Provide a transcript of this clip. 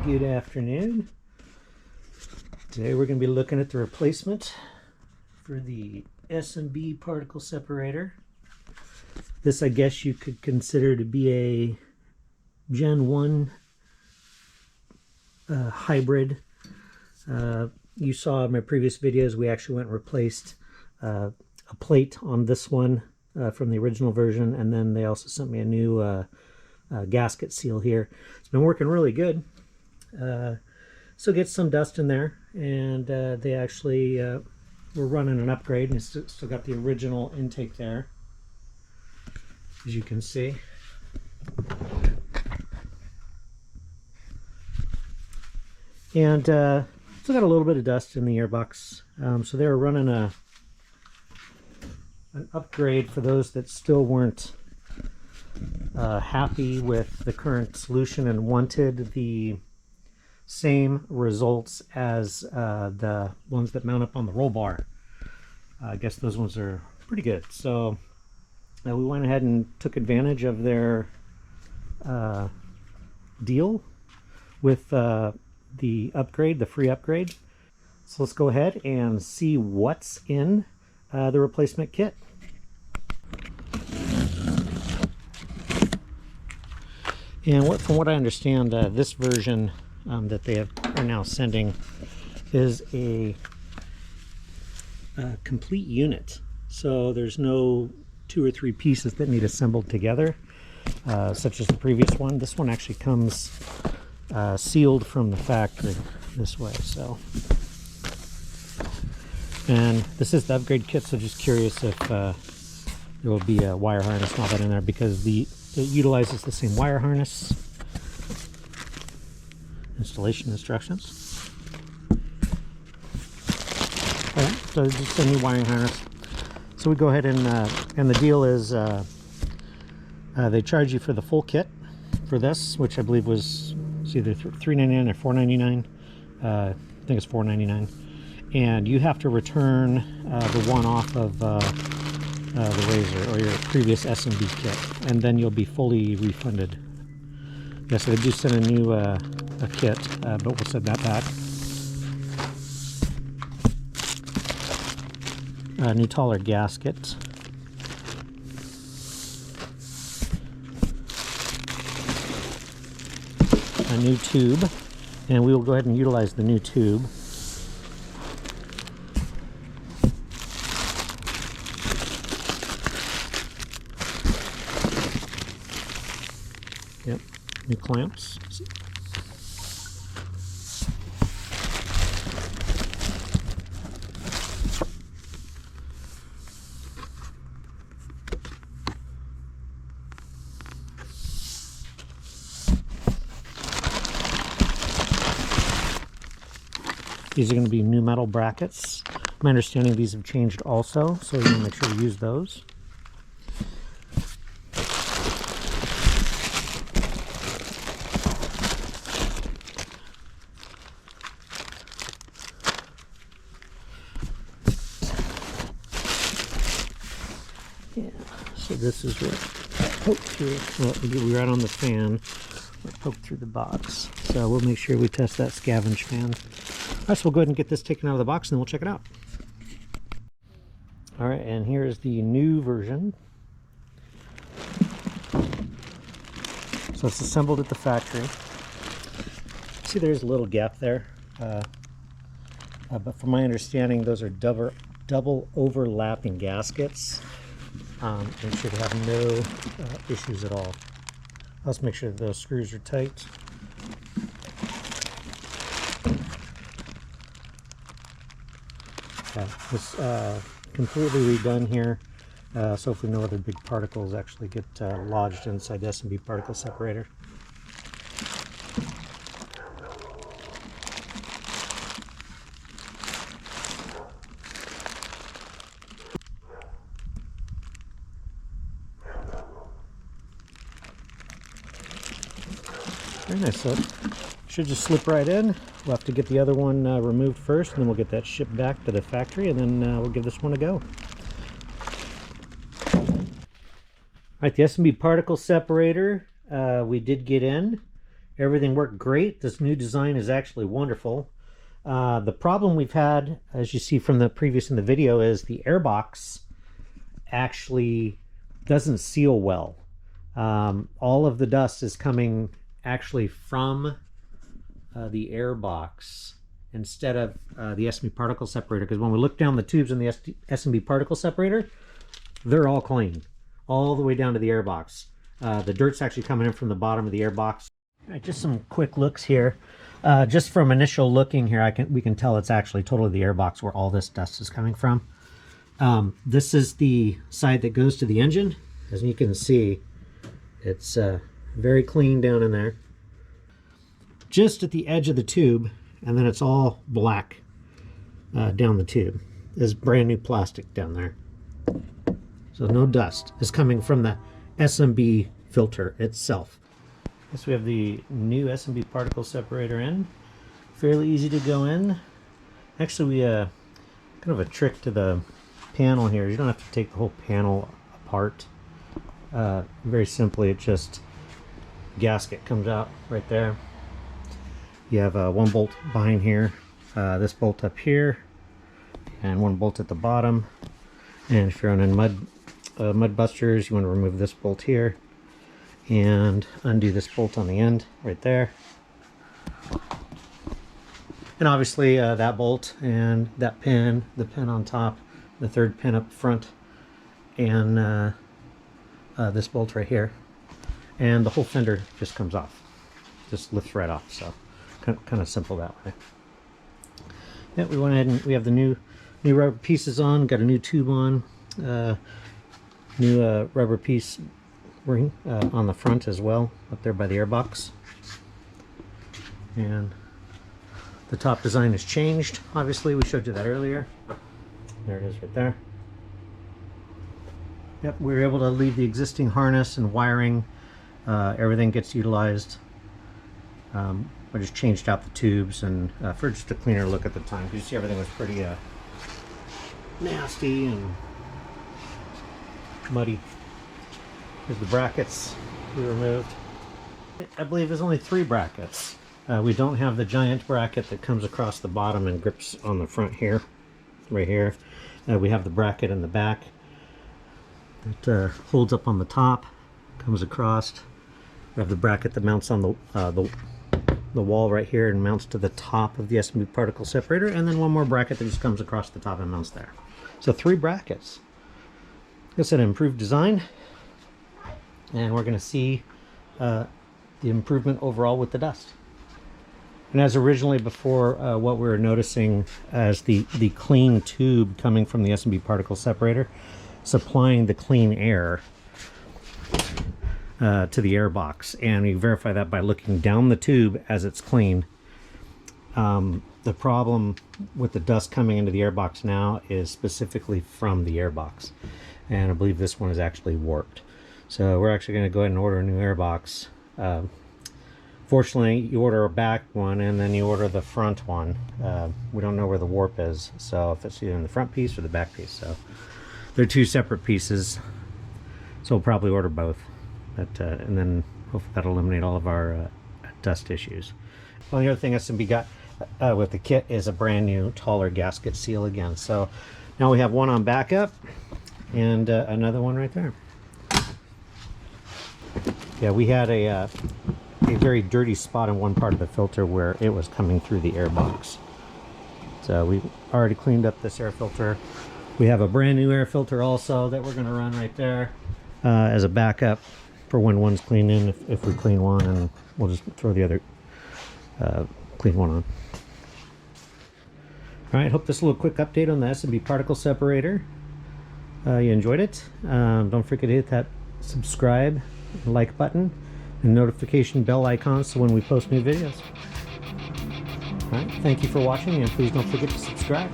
Good afternoon. Today we're going to be looking at the replacement for the S&B Particle Separator. This, I guess you could consider to be a Gen 1 hybrid. You saw in my previous videos we actually went and replaced a plate on this one from the original version, and then they also sent me a new gasket seal here. It's been working really good. Still gets some dust in there, and they actually were running an upgrade, and it's still got the original intake there, as you can see. And still got a little bit of dust in the airbox, so they were running an upgrade for those that still weren't happy with the current solution and wanted the same results as the ones that mount up on the roll bar. I guess those ones are pretty good. So we went ahead and took advantage of their deal with the upgrade, the free upgrade. So let's go ahead and see what's in the replacement kit. And from what I understand, this version that they are now sending is a complete unit. So there's no 2 or 3 pieces that need assembled together, such as the previous one. This one actually comes sealed from the factory this way. So, and this is the upgrade kit, so just curious if there will be a wire harness and all that in there, because it utilizes the same wire harness. Installation instructions. Alright, so just a new wiring harness. So we go ahead and the deal is they charge you for the full kit for this, which I believe was either $3.99 or $4.99. I think it's $4.99, and you have to return the one off of the RZR or your previous S&B kit, and then you'll be fully refunded. Yes, they do send a new a kit, but we'll send that back. A new taller gasket. A new tube, and we will go ahead and utilize the new tube. Yep, new clamps. These are going to be new metal brackets. My understanding these have changed also, so you want to make sure you use those. Yeah, so this is what poked through. Well, we right on the fan. Poked through the box. So we'll make sure we test that scavenge fan. Alright, so we'll go ahead and get this taken out of the box and then we'll check it out. Alright, and here's the new version. So it's assembled at the factory. See, there's a little gap there. But from my understanding, those are double overlapping gaskets. And should have no issues at all. Let's make sure that those screws are tight. Yeah, it's completely redone here, so hopefully no other big particles actually get lodged inside the S&B Particle Separator. Very nice. So should just slip right in. We'll have to get the other one removed first, and then we'll get that shipped back to the factory, and then we'll give this one a go. Alright, the S&B Particle Separator we did get in. Everything worked great. This new design is actually wonderful. The problem we've had, as you see from the previous in the video, is the airbox actually doesn't seal well. All of the dust is coming actually from the airbox instead of the S&B Particle Separator, because when we look down the tubes in the S&B Particle Separator, they're all clean, all the way down to the airbox. The dirt's actually coming in from the bottom of the airbox. All right, just some quick looks here. Just from initial looking here, we can tell it's actually totally the airbox where all this dust is coming from. This is the side that goes to the engine. As you can see, it's very clean down in there. Just at the edge of the tube, and then it's all black down the tube. There's brand new plastic down there. So no dust is coming from the S&B filter itself. Yes, we have the new S&B Particle Separator in. Fairly easy to go in. Actually, we kind of a trick to the panel here. You don't have to take the whole panel apart. Very simply, it just gasket comes out right there. You have one bolt behind here, this bolt up here, and one bolt at the bottom. And if you're running mud busters, you want to remove this bolt here and undo this bolt on the end right there. And obviously that bolt and that pin, the pin on top, the third pin up front, and this bolt right here, and the whole fender just comes off, just lifts right off. So kind of simple that way. Yeah, we went ahead and we have the new rubber pieces on, got a new tube on, new rubber piece ring on the front as well, up there by the airbox. And the top design has changed. Obviously, we showed you that earlier. There it is right there. Yep, we were able to leave the existing harness and wiring. Everything gets utilized. I just changed out the tubes and for just a cleaner look at the time. You see everything was pretty nasty and muddy. Here's the brackets we removed. I believe there's only 3 brackets. We don't have the giant bracket that comes across the bottom and grips on the front here, right here. We have the bracket in the back that holds up on the top, comes across. We have the bracket that mounts on the wall right here and mounts to the top of the S&B Particle Separator, and then one more bracket that just comes across the top and mounts there. So 3 brackets. It's an improved design, and we're going to see the improvement overall with the dust. And as originally before, what we were noticing as the clean tube coming from the S&B Particle Separator, supplying the clean air to the airbox, and you verify that by looking down the tube as it's clean. The problem with the dust coming into the airbox now is specifically from the airbox, and I believe this one is actually warped. So we're actually going to go ahead and order a new airbox. Fortunately, you order a back one and then you order the front one. We don't know where the warp is, so if it's either in the front piece or the back piece. So they're 2 separate pieces, so we'll probably order both. And then hopefully that'll eliminate all of our dust issues. Well, the other thing S&B got with the kit is a brand new taller gasket seal again. So now we have one on backup and another one right there. Yeah, we had a very dirty spot in one part of the filter where it was coming through the airbox. So we already cleaned up this air filter. We have a brand new air filter also that we're going to run right there as a backup for when one's cleaned in, if we clean one, and we'll just throw the other clean one on. All right, hope this little quick update on the S&B Particle Separator, you enjoyed it. Don't forget to hit that subscribe, like button, and notification bell icon so when we post new videos. All right, thank you for watching, and please don't forget to subscribe.